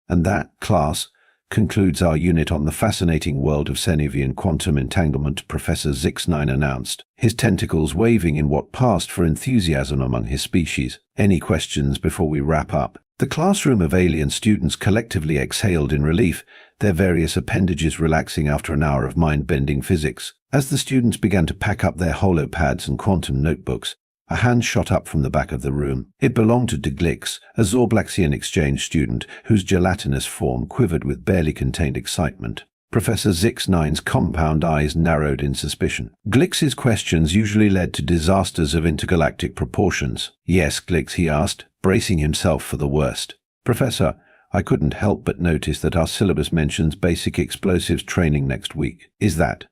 And that, class, concludes our unit on the fascinating world of Cenevian quantum entanglement, Professor Zix9 announced, his tentacles waving in what passed for enthusiasm among his species. Any questions before we wrap up? The classroom of alien students collectively exhaled in relief, their various appendages relaxing after an hour of mind-bending physics. As the students began to pack up their holopads and quantum notebooks, a hand shot up from the back of the room. It belonged to de Glix, a Zorblaxian exchange student whose gelatinous form quivered with barely contained excitement. Professor Zix9's compound eyes narrowed in suspicion. Glix's questions usually led to disasters of intergalactic proportions. Yes, Glix, he asked, bracing himself for the worst. Professor, I couldn't help but notice that our syllabus mentions basic explosives training next week. Is that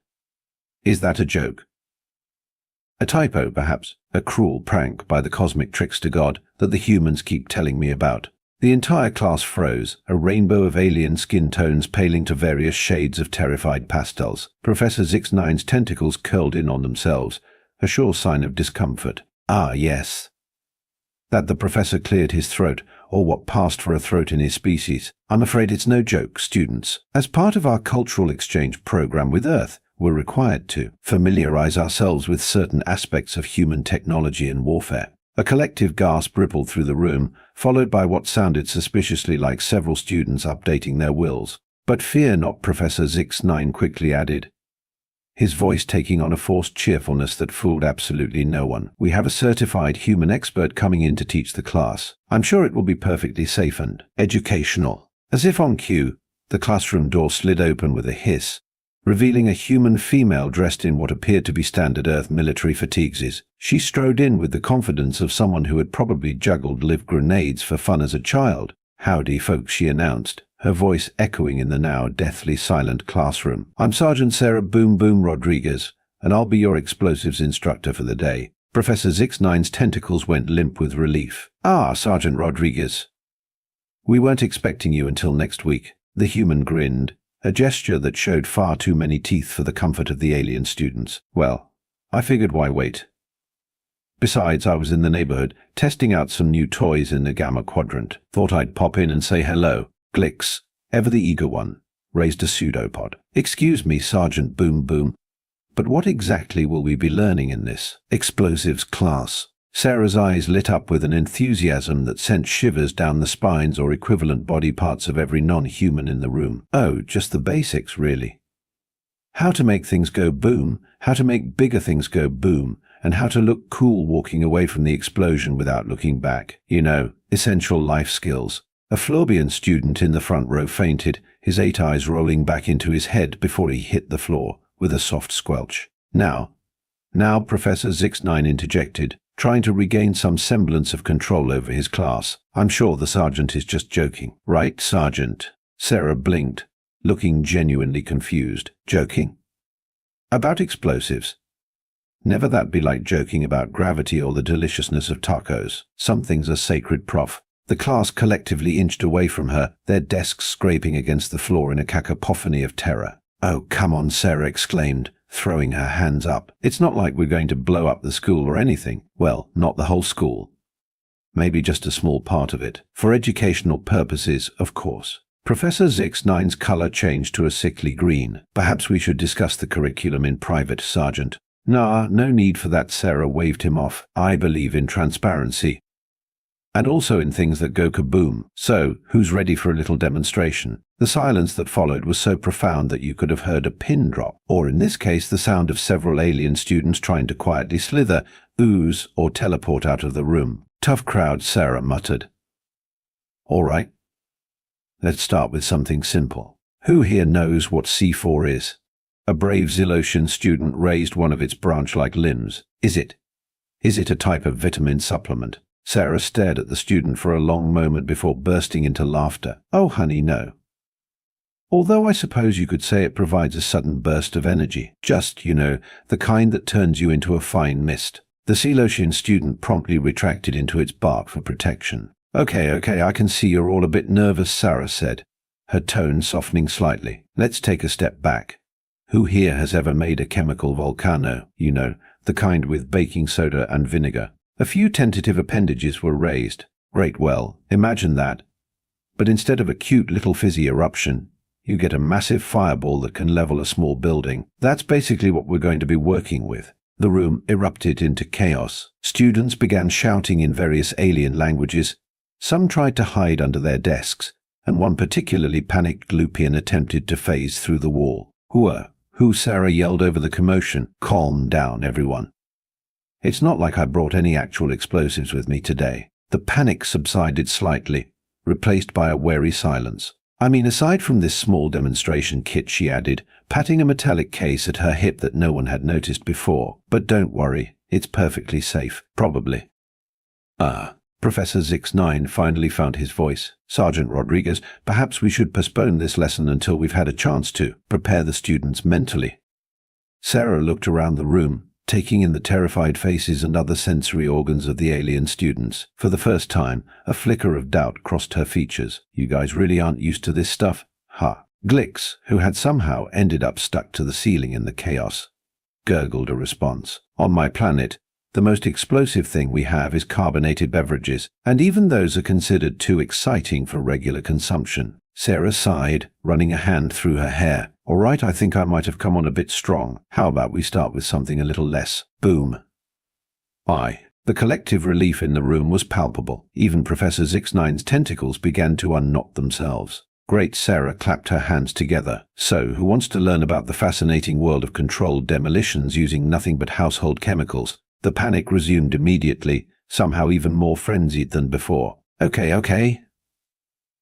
a joke? A typo, perhaps, a cruel prank by the cosmic trickster god that the humans keep telling me about. The entire class froze, a rainbow of alien skin tones paling to various shades of terrified pastels. Professor Zix9's tentacles curled in on themselves, a sure sign of discomfort. Ah, yes. That the professor cleared his throat, or what passed for a throat in his species. I'm afraid it's no joke, students. As part of our cultural exchange program with Earth, we're required to familiarize ourselves with certain aspects of human technology and warfare. A collective gasp rippled through the room, followed by what sounded suspiciously like several students updating their wills. But fear not, Professor Zix9 quickly added, his voice taking on a forced cheerfulness that fooled absolutely no one. We have a certified human expert coming in to teach the class. I'm sure it will be perfectly safe and educational. As if on cue, the classroom door slid open with a hiss, revealing a human female dressed in what appeared to be standard Earth military fatigues. She strode in with the confidence of someone who had probably juggled live grenades for fun as a child. Howdy, folks, she announced, her voice echoing in the now deathly silent classroom. I'm Sergeant Sarah Boom Boom Rodriguez, and I'll be your explosives instructor for the day. Professor Zix9's tentacles went limp with relief. Ah, Sergeant Rodriguez. We weren't expecting you until next week. The human grinned, a gesture that showed far too many teeth for the comfort of the alien students. Well, I figured why wait. Besides, I was in the neighborhood, testing out some new toys in the Gamma Quadrant. Thought I'd pop in and say hello. Glix, ever the eager one, raised a pseudopod. Excuse me, Sergeant Boom Boom, but what exactly will we be learning in this explosives class? Sarah's eyes lit up with an enthusiasm that sent shivers down the spines or equivalent body parts of every non-human in the room. Oh, just the basics, really. How to make things go boom, how to make bigger things go boom, and how to look cool walking away from the explosion without looking back. You know, essential life skills. A Florbian student in the front row fainted, his 8 eyes rolling back into his head before he hit the floor with a soft squelch. Now, Professor Zix9 interjected, trying to regain some semblance of control over his class. I'm sure the sergeant is just joking. Right, Sergeant? Sarah blinked, looking genuinely confused. Joking? About explosives? Never that be like joking about gravity or the deliciousness of tacos. Some things are sacred, Prof. The class collectively inched away from her, their desks scraping against the floor in a cacophony of terror. Oh, come on, Sarah exclaimed, throwing her hands up. It's not like we're going to blow up the school or anything. Well, not the whole school. Maybe just a small part of it. For educational purposes, of course. Professor Zix9's color changed to a sickly green. Perhaps we should discuss the curriculum in private, Sergeant. Nah, no need for that, Sarah waved him off. I believe in transparency. And also in things that go kaboom. So, who's ready for a little demonstration? The silence that followed was so profound that you could have heard a pin drop, or in this case the sound of several alien students trying to quietly slither, ooze, or teleport out of the room. Tough crowd, Sarah muttered. All right. Let's start with something simple. Who here knows what C4 is? A brave Zilosian student raised one of its branch-like limbs. Is it a type of vitamin supplement? Sarah stared at the student for a long moment before bursting into laughter. Oh, honey, no. Although I suppose you could say it provides a sudden burst of energy. Just, you know, the kind that turns you into a fine mist. The Celosian student promptly retracted into its bark for protection. Okay, I can see you're all a bit nervous, Sarah said, her tone softening slightly. Let's take a step back. Who here has ever made a chemical volcano? You know, the kind with baking soda and vinegar. A few tentative appendages were raised. Great, well, imagine that. But instead of a cute little fizzy eruption, you get a massive fireball that can level a small building. That's basically what we're going to be working with. The room erupted into chaos. Students began shouting in various alien languages. Some tried to hide under their desks, and one particularly panicked Lupien attempted to phase through the wall. Who? Sarah yelled over the commotion. Calm down, everyone. It's not like I brought any actual explosives with me today. The panic subsided slightly, replaced by a wary silence. I mean, aside from this small demonstration kit, she added, patting a metallic case at her hip that no one had noticed before. But don't worry, it's perfectly safe, probably. Professor Zix9 finally found his voice. Sergeant Rodriguez, perhaps we should postpone this lesson until we've had a chance to prepare the students mentally. Sarah looked around the room, taking in the terrified faces and other sensory organs of the alien students. For the first time, a flicker of doubt crossed her features. You guys really aren't used to this stuff? Ha. Glix, who had somehow ended up stuck to the ceiling in the chaos, gurgled a response. On my planet, the most explosive thing we have is carbonated beverages, and even those are considered too exciting for regular consumption. Sarah sighed, running a hand through her hair. All right, I think I might have come on a bit strong. How about we start with something a little less? Boom. The collective relief in the room was palpable. Even Professor Zix9's tentacles began to unknot themselves. Great, Sarah clapped her hands together. So, who wants to learn about the fascinating world of controlled demolitions using nothing but household chemicals? The panic resumed immediately, somehow even more frenzied than before. Okay.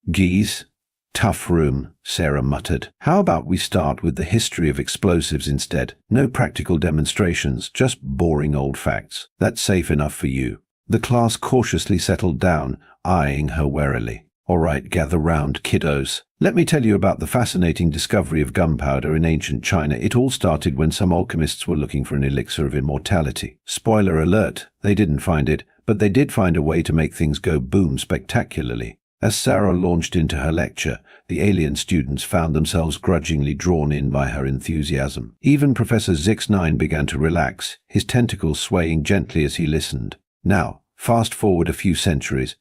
Geez. Tough room, Sarah muttered. How about we start with the history of explosives instead? No practical demonstrations, just boring old facts. That's safe enough for you. The class cautiously settled down, eyeing her warily. All right, gather round, kiddos. Let me tell you about the fascinating discovery of gunpowder in ancient China. It all started when some alchemists were looking for an elixir of immortality. Spoiler alert, they didn't find it, but they did find a way to make things go boom spectacularly. As Sarah launched into her lecture, the alien students found themselves grudgingly drawn in by her enthusiasm. Even Professor Zix9 began to relax, his tentacles swaying gently as he listened. Now, fast forward a few centuries,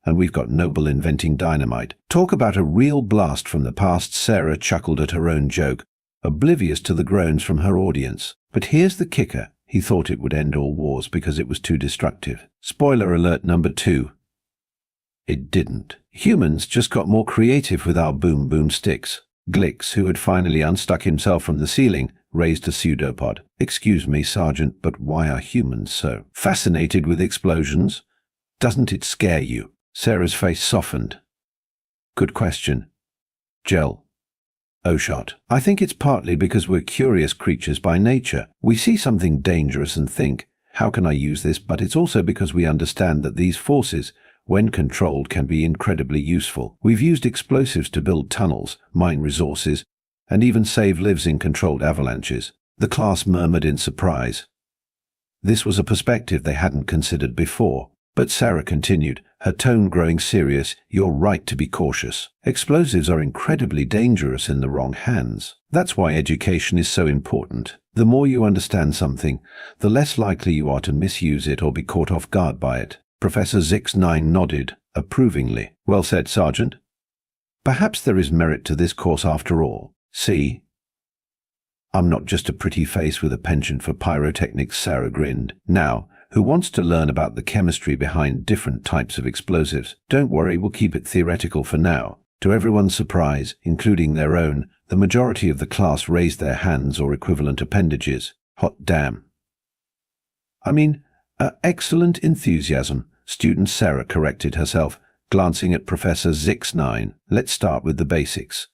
and we've got Noble inventing dynamite. Talk about a real blast from the past. Sarah chuckled at her own joke, oblivious to the groans from her audience. But here's the kicker. He thought it would end all wars because it was too destructive. Spoiler alert number 2. It didn't. Humans just got more creative with our boom sticks. Glix, who had finally unstuck himself from the ceiling, raised a pseudopod. Excuse me, Sergeant, but why are humans so fascinated with explosions? Doesn't it scare you? Sarah's face softened. Good question. Gel. Oshot. I think it's partly because we're curious creatures by nature. We see something dangerous and think, how can I use this? But it's also because we understand that these forces, when controlled, can be incredibly useful. We've used explosives to build tunnels, mine resources, and even save lives in controlled avalanches. The class murmured in surprise. This was a perspective they hadn't considered before. But Sarah continued, her tone growing serious. You're right to be cautious. Explosives are incredibly dangerous in the wrong hands. That's why education is so important. The more you understand something, the less likely you are to misuse it or be caught off guard by it. Professor Zix9 nodded, approvingly. Well said, Sergeant. Perhaps there is merit to this course after all. See? I'm not just a pretty face with a penchant for pyrotechnics, Sarah grinned. Now, who wants to learn about the chemistry behind different types of explosives? Don't worry, we'll keep it theoretical for now. To everyone's surprise, including their own, the majority of the class raised their hands or equivalent appendages. Hot damn. Excellent enthusiasm. Student Sarah corrected herself, glancing at Professor Zix9. Let's start with the basics.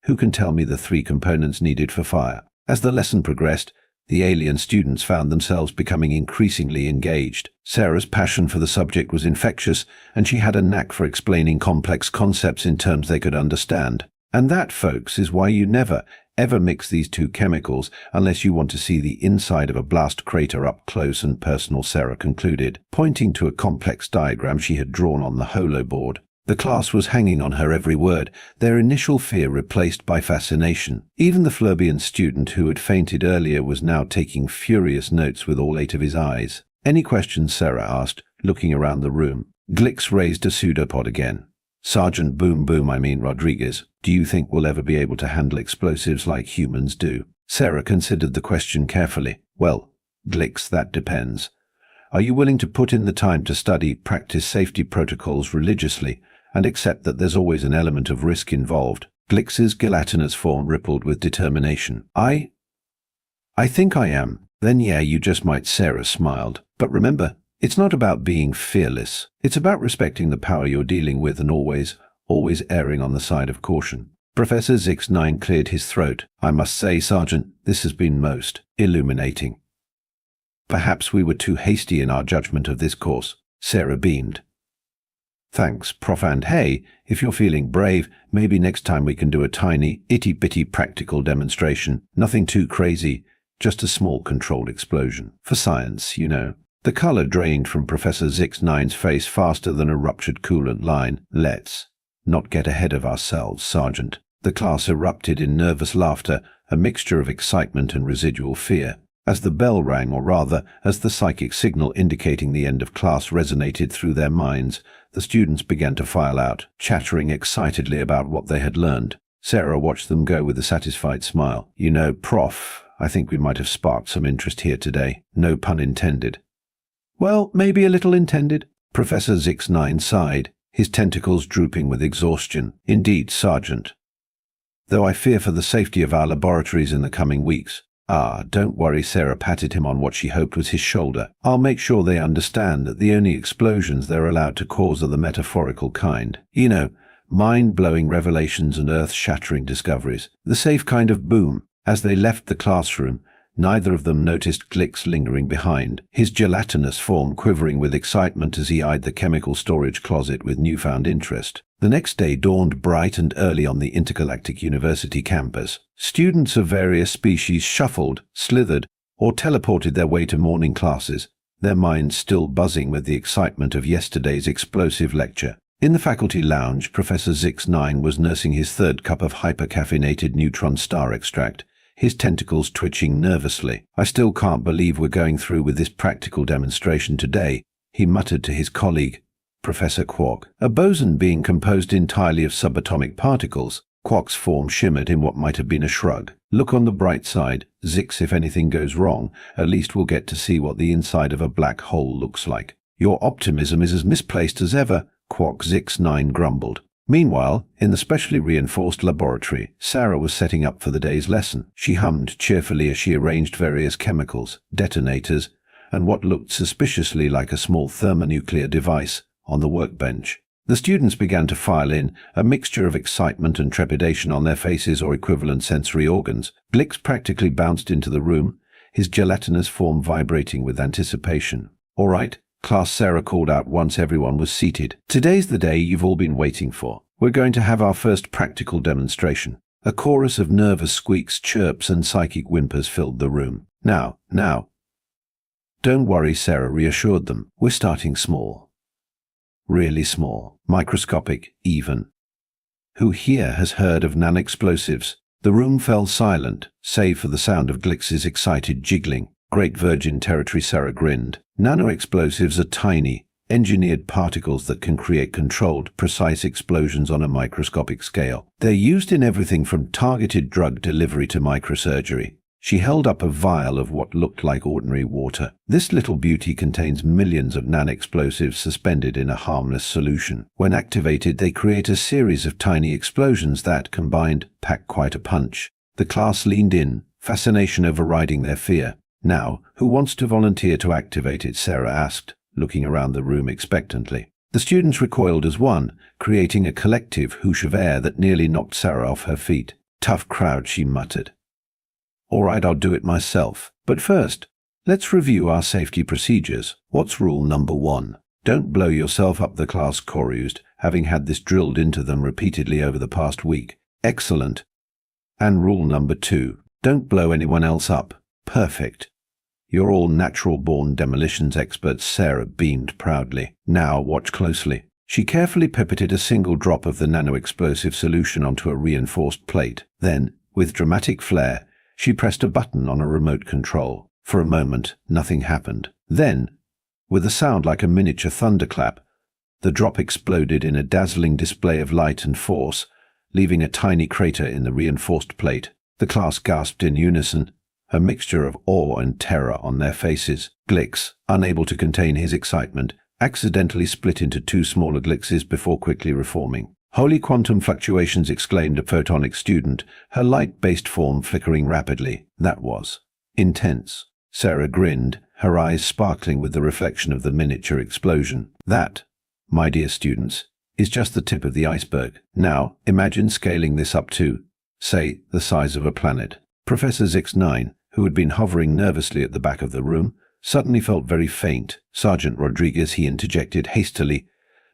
Who can tell me the 3 components needed for fire? As the lesson progressed, the alien students found themselves becoming increasingly engaged. Sarah's passion for the subject was infectious, and she had a knack for explaining complex concepts in terms they could understand. And that, folks, is why you never, ever mix these 2 chemicals unless you want to see the inside of a blast crater up close and personal, Sarah concluded, pointing to a complex diagram she had drawn on the holo board. The class was hanging on her every word, their initial fear replaced by fascination. Even the Flurbian student who had fainted earlier was now taking furious notes with all 8 of his eyes. Any questions? Sarah asked, looking around the room. Glix raised a pseudopod again. Sergeant Boom Boom, Rodriguez, do you think we'll ever be able to handle explosives like humans do? Sarah considered the question carefully. Well, Glix, that depends. Are you willing to put in the time to study, practice safety protocols religiously, and accept that there's always an element of risk involved? Glix's gelatinous form rippled with determination. I think I am. Then yeah, you just might. Sarah smiled. But remember, it's not about being fearless. It's about respecting the power you're dealing with and always erring on the side of caution. Professor Zix-9 cleared his throat. I must say, Sergeant, this has been most illuminating. Perhaps we were too hasty in our judgment of this course. Sarah beamed. Thanks, Prof. And hey, if you're feeling brave, maybe next time we can do a tiny, itty-bitty practical demonstration. Nothing too crazy, just a small controlled explosion. For science, you know. The color drained from Professor Zix-9's face faster than a ruptured coolant line. Let's not get ahead of ourselves, Sergeant. The class erupted in nervous laughter, a mixture of excitement and residual fear. As the bell rang, or rather, as the psychic signal indicating the end of class resonated through their minds, the students began to file out, chattering excitedly about what they had learned. Sarah watched them go with a satisfied smile. You know, Prof, I think we might have sparked some interest here today. No pun intended. Well, maybe a little intended. Professor Zix-9 sighed, his tentacles drooping with exhaustion. Indeed, Sergeant. Though I fear for the safety of our laboratories in the coming weeks. Ah, don't worry, Sarah patted him on what she hoped was his shoulder. I'll make sure they understand that the only explosions they're allowed to cause are the metaphorical kind. You know, mind-blowing revelations and earth-shattering discoveries. The safe kind of boom. As they left the classroom, neither of them noticed Glix lingering behind, his gelatinous form quivering with excitement as he eyed the chemical storage closet with newfound interest. The next day dawned bright and early on the Intergalactic University campus. Students of various species shuffled, slithered, or teleported their way to morning classes, their minds still buzzing with the excitement of yesterday's explosive lecture. In the faculty lounge, Professor Zix-9 was nursing his third cup of hypercaffeinated neutron star extract, his tentacles twitching nervously. I still can't believe we're going through with this practical demonstration today, he muttered to his colleague, Professor Quark. A boson being composed entirely of subatomic particles, Quark's form shimmered in what might have been a shrug. Look on the bright side, Zix, if anything goes wrong, at least we'll get to see what the inside of a black hole looks like. Your optimism is as misplaced as ever, Quark Zix-9 grumbled. Meanwhile, in the specially reinforced laboratory, Sarah was setting up for the day's lesson. She hummed cheerfully as she arranged various chemicals, detonators, and what looked suspiciously like a small thermonuclear device on the workbench. The students began to file in, a mixture of excitement and trepidation on their faces or equivalent sensory organs. Glix practically bounced into the room, his gelatinous form vibrating with anticipation. All right, class, Sarah called out once everyone was seated. Today's the day you've all been waiting for. We're going to have our first practical demonstration. A chorus of nervous squeaks, chirps, and psychic whimpers filled the room. Now. Don't worry, Sarah reassured them. We're starting small. Really small. Microscopic, even. Who here has heard of nanoexplosives? The room fell silent, save for the sound of Glix's excited jiggling. Great virgin territory, Sarah grinned. Nanoexplosives are tiny, engineered particles that can create controlled, precise explosions on a microscopic scale. They're used in everything from targeted drug delivery to microsurgery. She held up a vial of what looked like ordinary water. This little beauty contains millions of nanoexplosives suspended in a harmless solution. When activated, they create a series of tiny explosions that, combined, pack quite a punch. The class leaned in, fascination overriding their fear. Now, who wants to volunteer to activate it? Sarah asked, looking around the room expectantly. The students recoiled as one, creating a collective whoosh of air that nearly knocked Sarah off her feet. Tough crowd, she muttered. All right, I'll do it myself. But first, let's review our safety procedures. What's rule number 1? Don't blow yourself up, the class chorused, having had this drilled into them repeatedly over the past week. Excellent. And rule number 2, don't blow anyone else up. Perfect. You're all natural-born demolitions experts, Sarah beamed proudly. Now watch closely. She carefully pipetted a single drop of the nanoexplosive solution onto a reinforced plate. Then, with dramatic flair, she pressed a button on a remote control. For a moment, nothing happened. Then, with a sound like a miniature thunderclap, The drop exploded in a dazzling display of light and force, leaving a tiny crater in the reinforced plate. The class gasped in unison, a mixture of awe and terror on their faces. Glix, unable to contain his excitement, accidentally split into two smaller Glixes before quickly reforming. "Holy quantum fluctuations," exclaimed a photonic student, her light-based form flickering rapidly. That was intense. Sarah grinned, her eyes sparkling with the reflection of the miniature explosion. "That, my dear students, is just the tip of the iceberg. Now, imagine scaling this up to, say, the size of a planet." Professor Zix9, who had been hovering nervously at the back of the room, suddenly felt very faint. "Sergeant Rodriguez," he interjected hastily,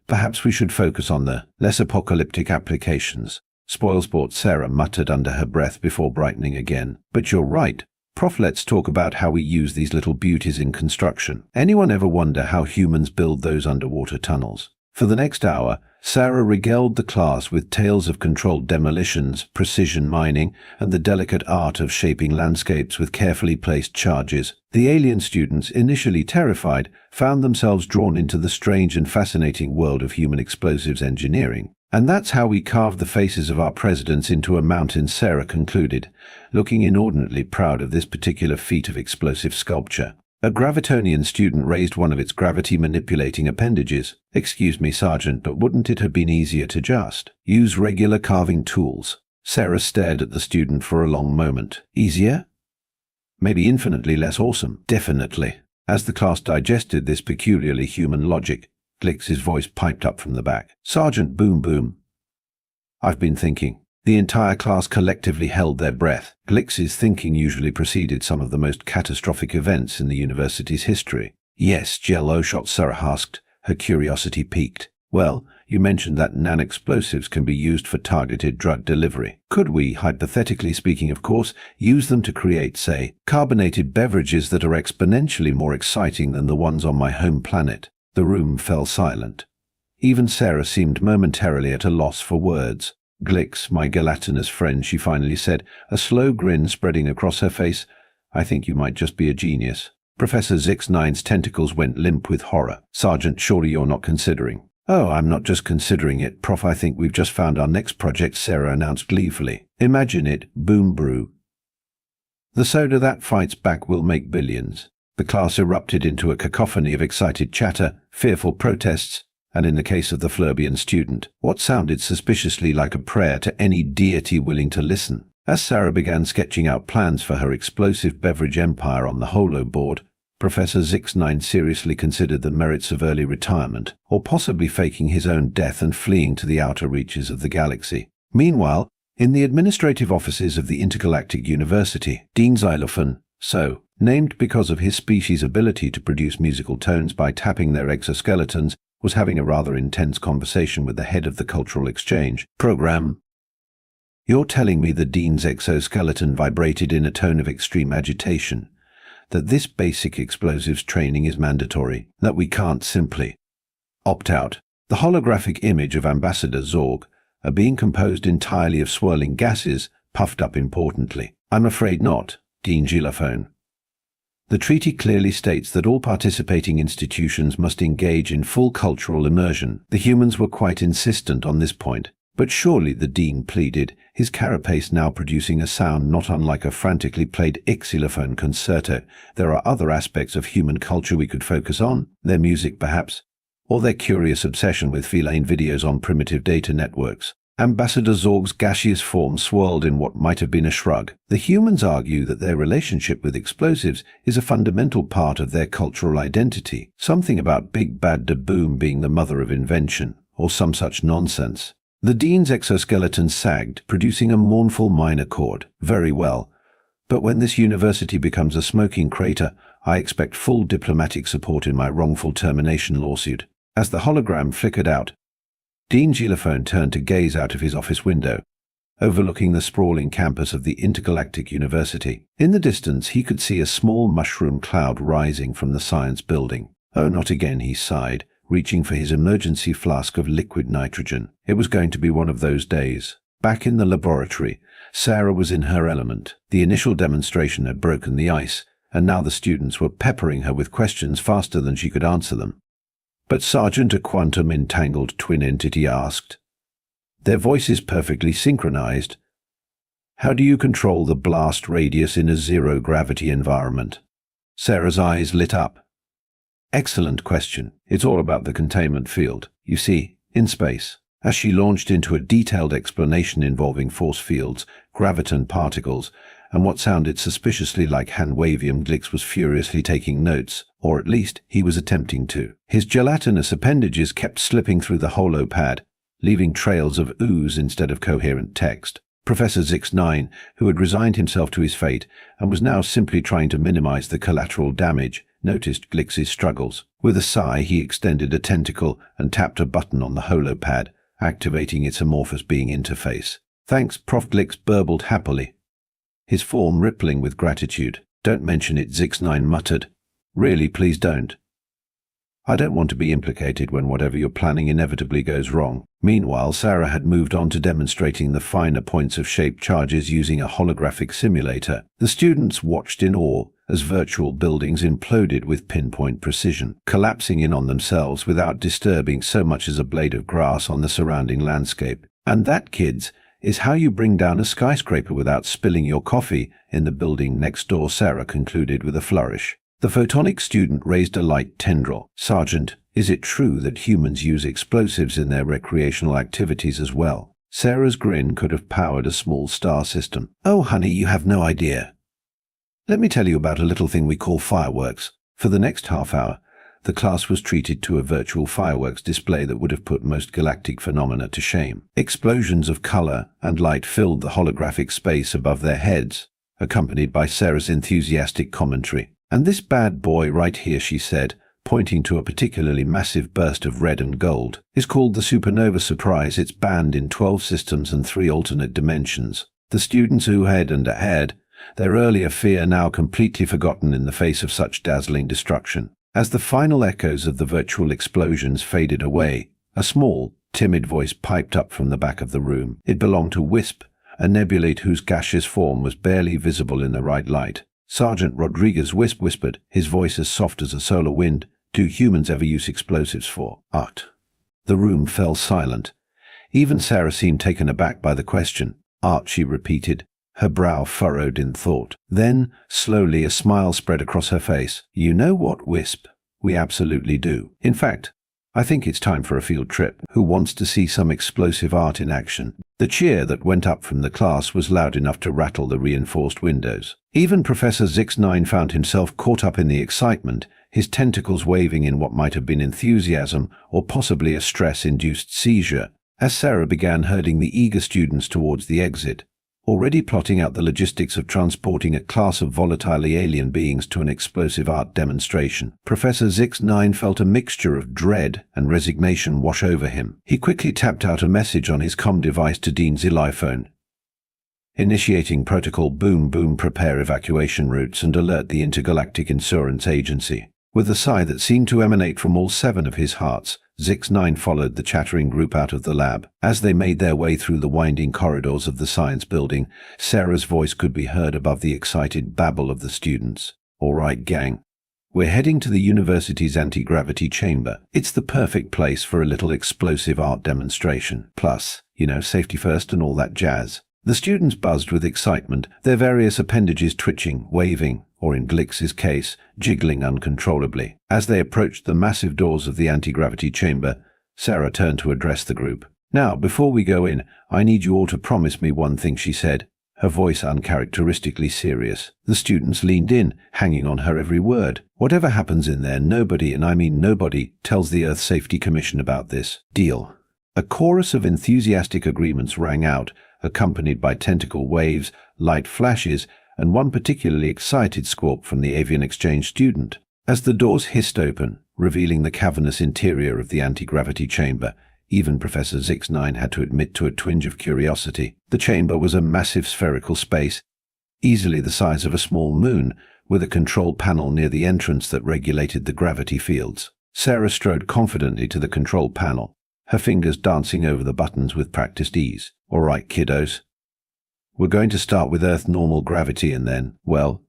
"perhaps we should focus on the less apocalyptic applications." Spoilsport Sarah muttered under her breath before brightening again. "But you're right. Prof, let's talk about how we use these little beauties in construction. Anyone ever wonder how humans build those underwater tunnels?" For the next hour, Sarah regaled the class with tales of controlled demolitions, precision mining, and the delicate art of shaping landscapes with carefully placed charges. The alien students, initially terrified, found themselves drawn into the strange and fascinating world of human explosives engineering. "And that's how we carved the faces of our presidents into a mountain," Sarah concluded, looking inordinately proud of this particular feat of explosive sculpture. A Gravitonian student raised one of its gravity-manipulating appendages. "Excuse me, Sergeant, but wouldn't it have been easier to just use regular carving tools?" Sarah stared at the student for a long moment. "Easier? Maybe infinitely less awesome." "Definitely." As the class digested this peculiarly human logic, Glix's voice piped up from the back. "Sergeant Boom Boom, I've been thinking." The entire class collectively held their breath. Glix's thinking usually preceded some of the most catastrophic events in the university's history. "Yes, Jello," Sarah asked, her curiosity piqued. "Well, you mentioned that non-explosives can be used for targeted drug delivery. Could we, hypothetically speaking of course, use them to create, say, carbonated beverages that are exponentially more exciting than the ones on my home planet?" The room fell silent. Even Sarah seemed momentarily at a loss for words. "Glix, my gelatinous friend," she finally said, a slow grin spreading across her face, "I think you might just be a genius." Professor Zix9's tentacles went limp with horror. "Sergeant, surely you're not considering?" "Oh, I'm not just considering it, Prof. I think we've just found our next project," Sarah announced gleefully. "Imagine it, Boom Brew. The soda that fights back will make billions." The class erupted into a cacophony of excited chatter, fearful protests, and in the case of the Flurbian student, what sounded suspiciously like a prayer to any deity willing to listen. As Sarah began sketching out plans for her explosive beverage empire on the holo board, Professor Zix9 seriously considered the merits of early retirement, or possibly faking his own death and fleeing to the outer reaches of the galaxy. Meanwhile, in the administrative offices of the Intergalactic University, Dean Xylophone, named because of his species' ability to produce musical tones by tapping their exoskeletons, was having a rather intense conversation with the head of the Cultural Exchange program. "You're telling me the Dean's exoskeleton vibrated in a tone of extreme agitation, that this basic explosives training is mandatory, that we can't simply opt out?" The holographic image of Ambassador Zorg, a being composed entirely of swirling gases, puffed up importantly. "I'm afraid not, Dean Xylophone. The treaty clearly states that all participating institutions must engage in full cultural immersion." The humans were quite insistent on this point. "But surely," the Dean pleaded, his carapace now producing a sound not unlike a frantically played xylophone concerto, "there are other aspects of human culture we could focus on, their music perhaps, or their curious obsession with feline videos on primitive data networks." Ambassador Zorg's gaseous form swirled in what might have been a shrug. "The humans argue that their relationship with explosives is a fundamental part of their cultural identity, something about Big Bad Da Boom being the mother of invention, or some such nonsense." The Dean's exoskeleton sagged, producing a mournful minor chord. "Very well. But when this university becomes a smoking crater, I expect full diplomatic support in my wrongful termination lawsuit." As the hologram flickered out, Dean Xylophone turned to gaze out of his office window, overlooking the sprawling campus of the Intergalactic University. In the distance, he could see a small mushroom cloud rising from the science building. "Oh, not again," he sighed, reaching for his emergency flask of liquid nitrogen. It was going to be one of those days. Back in the laboratory, Sarah was in her element. The initial demonstration had broken the ice, and now the students were peppering her with questions faster than she could answer them. "But Sergeant, a quantum entangled twin entity asked. Their voices perfectly synchronized. How do you control the blast radius in a zero-gravity environment?" Sarah's eyes lit up. "Excellent question. It's all about the containment field. You see, in space." As she launched into a detailed explanation involving force fields, graviton particles, and what sounded suspiciously like hand-wavium, Glix was furiously taking notes, or at least he was attempting to. His gelatinous appendages kept slipping through the holopad, leaving trails of ooze instead of coherent text. Professor Zix-9, who had resigned himself to his fate and was now simply trying to minimize the collateral damage, noticed Glix's struggles. With a sigh, he extended a tentacle and tapped a button on the holopad, activating its amorphous being interface. "Thanks," Prof. Glix burbled happily, his form rippling with gratitude. "Don't mention it," Zix-9 muttered. "Really, please don't. I don't want to be implicated when whatever you're planning inevitably goes wrong." Meanwhile, Sarah had moved on to demonstrating the finer points of shaped charges using a holographic simulator. The students watched in awe as virtual buildings imploded with pinpoint precision, collapsing in on themselves without disturbing so much as a blade of grass on the surrounding landscape. "And that, kids, is how you bring down a skyscraper without spilling your coffee in the building next door," Sarah concluded with a flourish. The photonic student raised a light tendril. "Sergeant, is it true that humans use explosives in their recreational activities as well?" Sarah's grin could have powered a small star system. "Oh, honey, you have no idea. Let me tell you about a little thing we call fireworks." For the next half hour, the class was treated to a virtual fireworks display that would have put most galactic phenomena to shame. Explosions of color and light filled the holographic space above their heads, accompanied by Sarah's enthusiastic commentary. "And this bad boy right here," she said, pointing to a particularly massive burst of red and gold, "is called the Supernova Surprise. It's banned in 12 systems and 3 alternate dimensions." The students oohed and ahed, their earlier fear now completely forgotten in the face of such dazzling destruction. As the final echoes of the virtual explosions faded away, a small, timid voice piped up from the back of the room. It belonged to Wisp, a nebulate whose gaseous form was barely visible in the right light. "Sergeant Rodriguez," Wisp whispered, his voice as soft as a solar wind, "do humans ever use explosives for art?" The room fell silent. Even Sarah seemed taken aback by the question. "Art," she repeated, her brow furrowed in thought. Then, slowly, a smile spread across her face. "You know what, Wisp? We absolutely do. In fact, I think it's time for a field trip. Who wants to see some explosive art in action?" The cheer that went up from the class was loud enough to rattle the reinforced windows. Even Professor Zix-9 found himself caught up in the excitement, his tentacles waving in what might have been enthusiasm or possibly a stress-induced seizure, as Sarah began herding the eager students towards the exit, already plotting out the logistics of transporting a class of volatile alien beings to an explosive art demonstration. Professor Zix-9 felt a mixture of dread and resignation wash over him. He quickly tapped out a message on his comm device to Dean Ziliphone. "Initiating protocol, boom boom, prepare evacuation routes and alert the Intergalactic Insurance Agency." With a sigh that seemed to emanate from all 7 of his hearts, Zix-9 followed the chattering group out of the lab. As they made their way through the winding corridors of the science building, Sarah's voice could be heard above the excited babble of the students. "All right, gang. We're heading to the university's anti-gravity chamber. It's the perfect place for a little explosive art demonstration. Plus, safety first and all that jazz." The students buzzed with excitement, their various appendages twitching, waving, or in Glix's case, jiggling uncontrollably. As they approached the massive doors of the anti-gravity chamber, Sarah turned to address the group. "Now, before we go in, I need you all to promise me one thing," she said, her voice uncharacteristically serious. The students leaned in, hanging on her every word. "Whatever happens in there, nobody, and I mean nobody, tells the Earth Safety Commission about this. Deal?" A chorus of enthusiastic agreements rang out, accompanied by tentacle waves, light flashes, and one particularly excited squawk from the avian exchange student. As the doors hissed open, revealing the cavernous interior of the anti-gravity chamber, even Professor Zix-9 had to admit to a twinge of curiosity. The chamber was a massive spherical space, easily the size of a small moon, with a control panel near the entrance that regulated the gravity fields. Sarah strode confidently to the control panel, her fingers dancing over the buttons with practiced ease. "All right, kiddos. We're going to start with Earth normal gravity and then, well,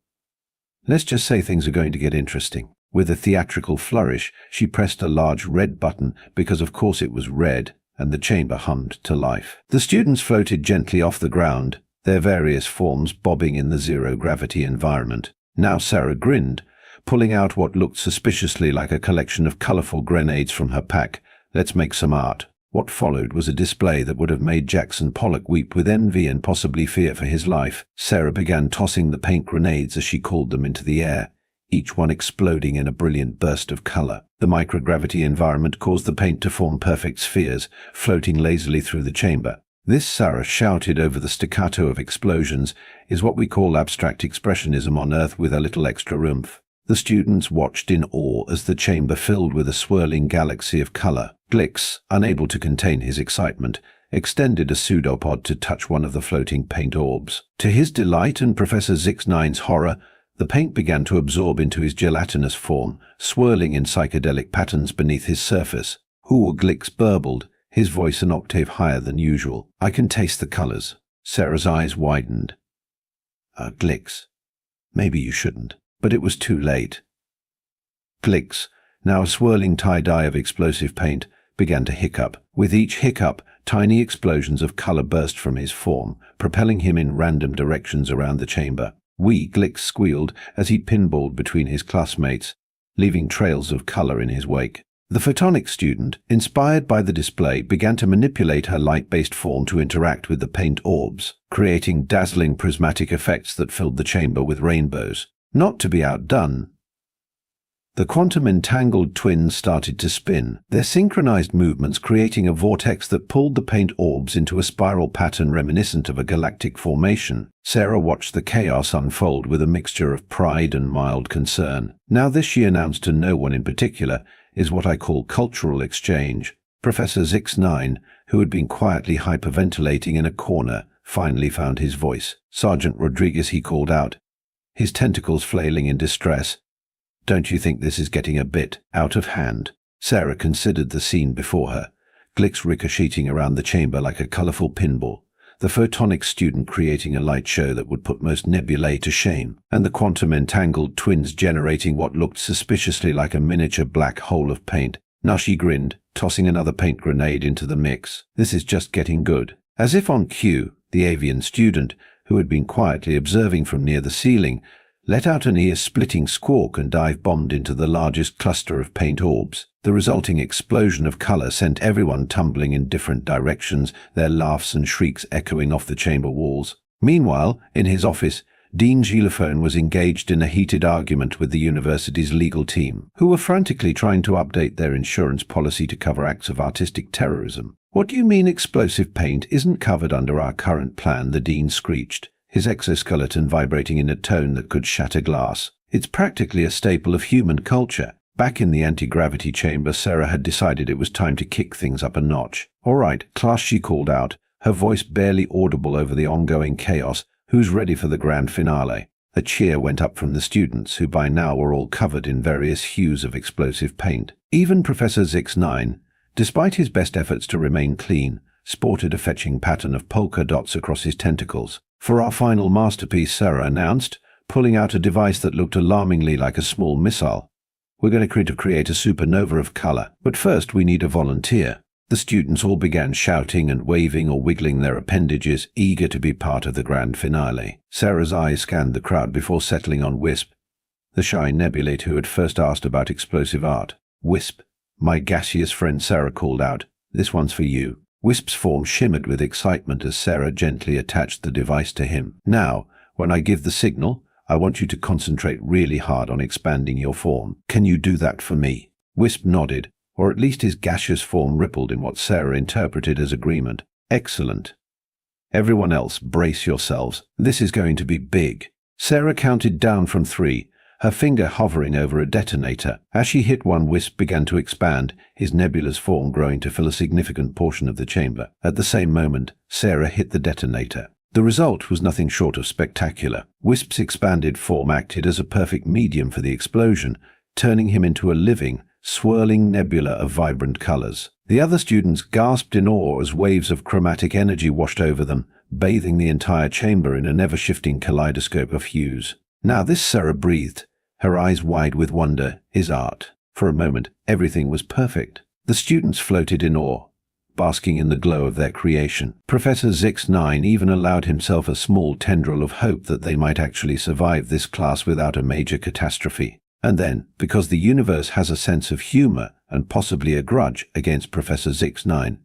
let's just say things are going to get interesting." With a theatrical flourish, she pressed a large red button because of course it was red, and the chamber hummed to life. The students floated gently off the ground, their various forms bobbing in the zero-gravity environment. Now Sarah grinned, pulling out what looked suspiciously like a collection of colorful grenades from her pack. "Let's make some art." What followed was a display that would have made Jackson Pollock weep with envy and possibly fear for his life. Sarah began tossing the paint grenades as she called them into the air, each one exploding in a brilliant burst of color. The microgravity environment caused the paint to form perfect spheres, floating lazily through the chamber. This, Sarah shouted over the staccato of explosions, is what we call abstract expressionism on Earth with a little extra oomph. The students watched in awe as the chamber filled with a swirling galaxy of color. Glix, unable to contain his excitement, extended a pseudopod to touch one of the floating paint orbs. To his delight and Professor Zix9's horror, the paint began to absorb into his gelatinous form, swirling in psychedelic patterns beneath his surface. Glix burbled, his voice an octave higher than usual. "I can taste the colors." Sarah's eyes widened. Glix, maybe you shouldn't." But it was too late. Glix, now a swirling tie-dye of explosive paint, began to hiccup. With each hiccup, tiny explosions of color burst from his form, propelling him in random directions around the chamber. Glix squealed as he pinballed between his classmates, leaving trails of color in his wake. The photonic student, inspired by the display, began to manipulate her light-based form to interact with the paint orbs, creating dazzling prismatic effects that filled the chamber with rainbows. Not to be outdone, the quantum-entangled twins started to spin, their synchronized movements creating a vortex that pulled the paint orbs into a spiral pattern reminiscent of a galactic formation. Sarah watched the chaos unfold with a mixture of pride and mild concern. "Now this," she announced to no one in particular, "is what I call cultural exchange." Professor Zix9, who had been quietly hyperventilating in a corner, finally found his voice. "Sergeant Rodriguez," he called out, his tentacles flailing in distress. "Don't you think this is getting a bit out of hand?" Sarah considered the scene before her, Glix ricocheting around the chamber like a colorful pinball, the photonic student creating a light show that would put most nebulae to shame, and the quantum-entangled twins generating what looked suspiciously like a miniature black hole of paint. Now she grinned, tossing another paint grenade into the mix. "This is just getting good." As if on cue, the avian student, who had been quietly observing from near the ceiling, let out an ear-splitting squawk and dive-bombed into the largest cluster of paint orbs. The resulting explosion of color sent everyone tumbling in different directions, their laughs and shrieks echoing off the chamber walls. Meanwhile, in his office, Dean Gilofone was engaged in a heated argument with the university's legal team, who were frantically trying to update their insurance policy to cover acts of artistic terrorism. "What do you mean explosive paint isn't covered under our current plan?" the dean screeched, his exoskeleton vibrating in a tone that could shatter glass. "It's practically a staple of human culture." Back in the anti-gravity chamber, Sarah had decided it was time to kick things up a notch. "All right, class," she called out, her voice barely audible over the ongoing chaos. "Who's ready for the grand finale?" A cheer went up from the students, who by now were all covered in various hues of explosive paint. Even Professor Zix9, despite his best efforts to remain clean, sported a fetching pattern of polka dots across his tentacles. "For our final masterpiece," Sarah announced, pulling out a device that looked alarmingly like a small missile, "we're going to create a supernova of color. But first we need a volunteer." The students all began shouting and waving or wiggling their appendages, eager to be part of the grand finale. Sarah's eyes scanned the crowd before settling on Wisp, the shy nebulate who had first asked about explosive art. "Wisp, my gaseous friend," Sarah called out, "this one's for you." Wisp's form shimmered with excitement as Sarah gently attached the device to him. "Now, when I give the signal, I want you to concentrate really hard on expanding your form. Can you do that for me?" Wisp nodded, or at least his gaseous form rippled in what Sarah interpreted as agreement. "Excellent. Everyone else, brace yourselves. This is going to be big." Sarah counted down from 3, her finger hovering over a detonator. As she hit one, Wisp began to expand, his nebulous form growing to fill a significant portion of the chamber. At the same moment, Sarah hit the detonator. The result was nothing short of spectacular. Wisp's expanded form acted as a perfect medium for the explosion, turning him into a living, swirling nebula of vibrant colors. The other students gasped in awe as waves of chromatic energy washed over them, bathing the entire chamber in a never-shifting kaleidoscope of hues. "Now this," Sarah breathed, her eyes wide with wonder. His art. For a moment, everything was perfect. The students floated in awe, basking in the glow of their creation. Professor Zix9 even allowed himself a small tendril of hope that they might actually survive this class without a major catastrophe. And then, because the universe has a sense of humor and possibly a grudge against Professor Zix9,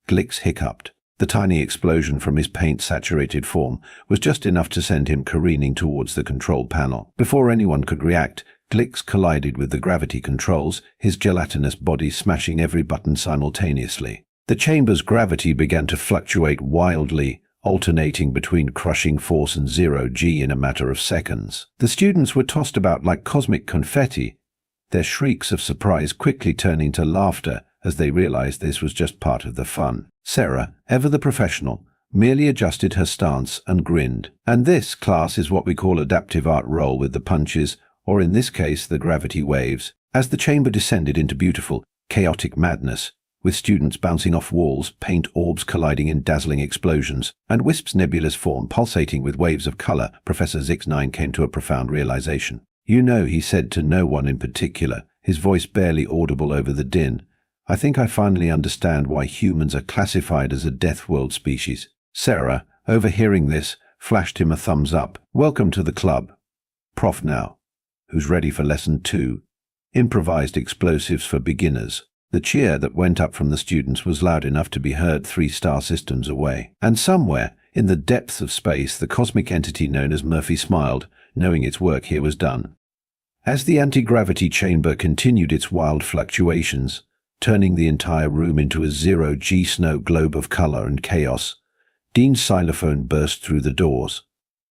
Glix hiccuped. The tiny explosion from his paint-saturated form was just enough to send him careening towards the control panel. Before anyone could react, Glix collided with the gravity controls, his gelatinous body smashing every button simultaneously. The chamber's gravity began to fluctuate wildly, alternating between crushing force and 0 G in a matter of seconds. The students were tossed about like cosmic confetti, their shrieks of surprise quickly turning to laughter as they realized this was just part of the fun. Sarah, ever the professional, merely adjusted her stance and grinned. And this, class, is what we call adaptive art roll with the punches, or in this case, the gravity waves. As the chamber descended into beautiful, chaotic madness, with students bouncing off walls, paint orbs colliding in dazzling explosions, and Wisp's nebulous form pulsating with waves of color, Professor Zix9 came to a profound realization. "You know," he said to no one in particular, his voice barely audible over the din, "I think I finally understand why humans are classified as a death world species." Sarah, overhearing this, flashed him a thumbs up. "Welcome to the club. Prof now. Who's ready for lesson 2? Improvised explosives for beginners." The cheer that went up from the students was loud enough to be heard 3 star systems away. And somewhere, in the depths of space, the cosmic entity known as Murphy smiled, knowing its work here was done. As the anti-gravity chamber continued its wild fluctuations, turning the entire room into a 0 G snow globe of color and chaos, Dean's xylophone burst through the doors,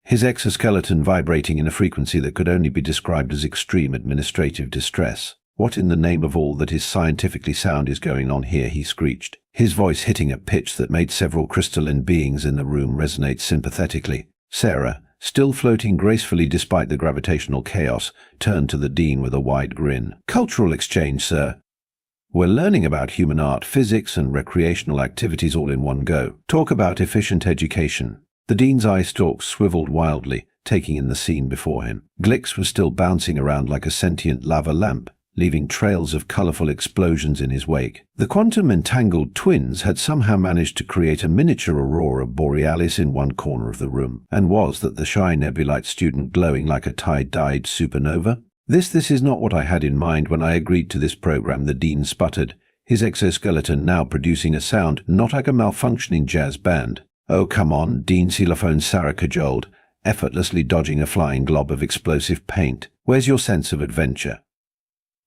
his exoskeleton vibrating in a frequency that could only be described as extreme administrative distress. "What in the name of all that is scientifically sound is going on here?" he screeched, his voice hitting a pitch that made several crystalline beings in the room resonate sympathetically. Sarah, still floating gracefully despite the gravitational chaos, turned to the dean with a wide grin. "Cultural exchange, sir. We're learning about human art, physics, and recreational activities all in one go. Talk about efficient education." The dean's eye stalks swiveled wildly, taking in the scene before him. Glix was still bouncing around like a sentient lava lamp, leaving trails of colorful explosions in his wake. The quantum entangled twins had somehow managed to create a miniature aurora borealis in one corner of the room. And was that the shy nebulite student glowing like a tie-dyed supernova? This is not what I had in mind when I agreed to this program," the dean sputtered, his exoskeleton now producing a sound not like a malfunctioning jazz band. "Oh, come on," Dean Xylophone Sarah cajoled, effortlessly dodging a flying glob of explosive paint. "Where's your sense of adventure?"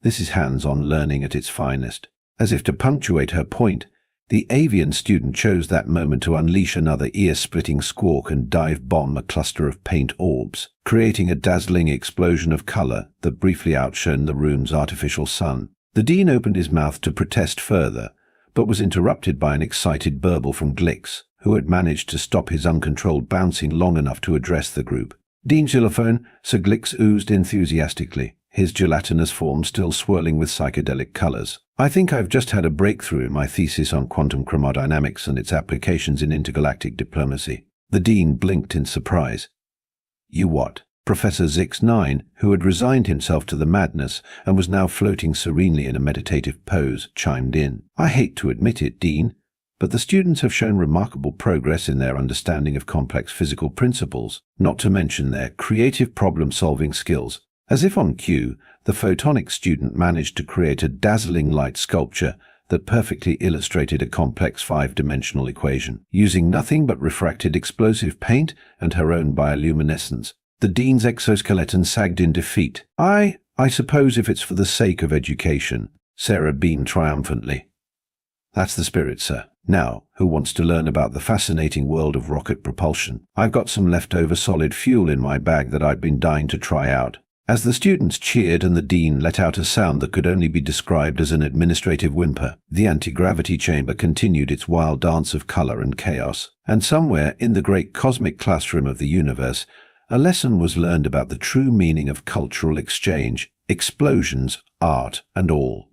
This is hands-on learning at its finest. As if to punctuate her point, the avian student chose that moment to unleash another ear-splitting squawk and dive-bomb a cluster of paint orbs, creating a dazzling explosion of color that briefly outshone the room's artificial sun. The dean opened his mouth to protest further, but was interrupted by an excited burble from Glix, who had managed to stop his uncontrolled bouncing long enough to address the group. "Dean Xylophone," Sir Glix oozed enthusiastically, his gelatinous form still swirling with psychedelic colors. "I think I've just had a breakthrough in my thesis on quantum chromodynamics and its applications in intergalactic diplomacy." The dean blinked in surprise. "You what?" Professor Zix9, who had resigned himself to the madness and was now floating serenely in a meditative pose, chimed in. "I hate to admit it, Dean, but the students have shown remarkable progress in their understanding of complex physical principles, not to mention their creative problem-solving skills." As if on cue, the photonics student managed to create a dazzling light sculpture that perfectly illustrated a complex 5-dimensional equation, using nothing but refracted explosive paint and her own bioluminescence. The dean's exoskeleton sagged in defeat. I suppose if it's for the sake of education," Sarah beamed triumphantly. "That's the spirit, sir. Now, who wants to learn about the fascinating world of rocket propulsion? I've got some leftover solid fuel in my bag that I've been dying to try out." As the students cheered and the dean let out a sound that could only be described as an administrative whimper, the anti-gravity chamber continued its wild dance of color and chaos. And somewhere in the great cosmic classroom of the universe, a lesson was learned about the true meaning of cultural exchange, explosions, art, and all.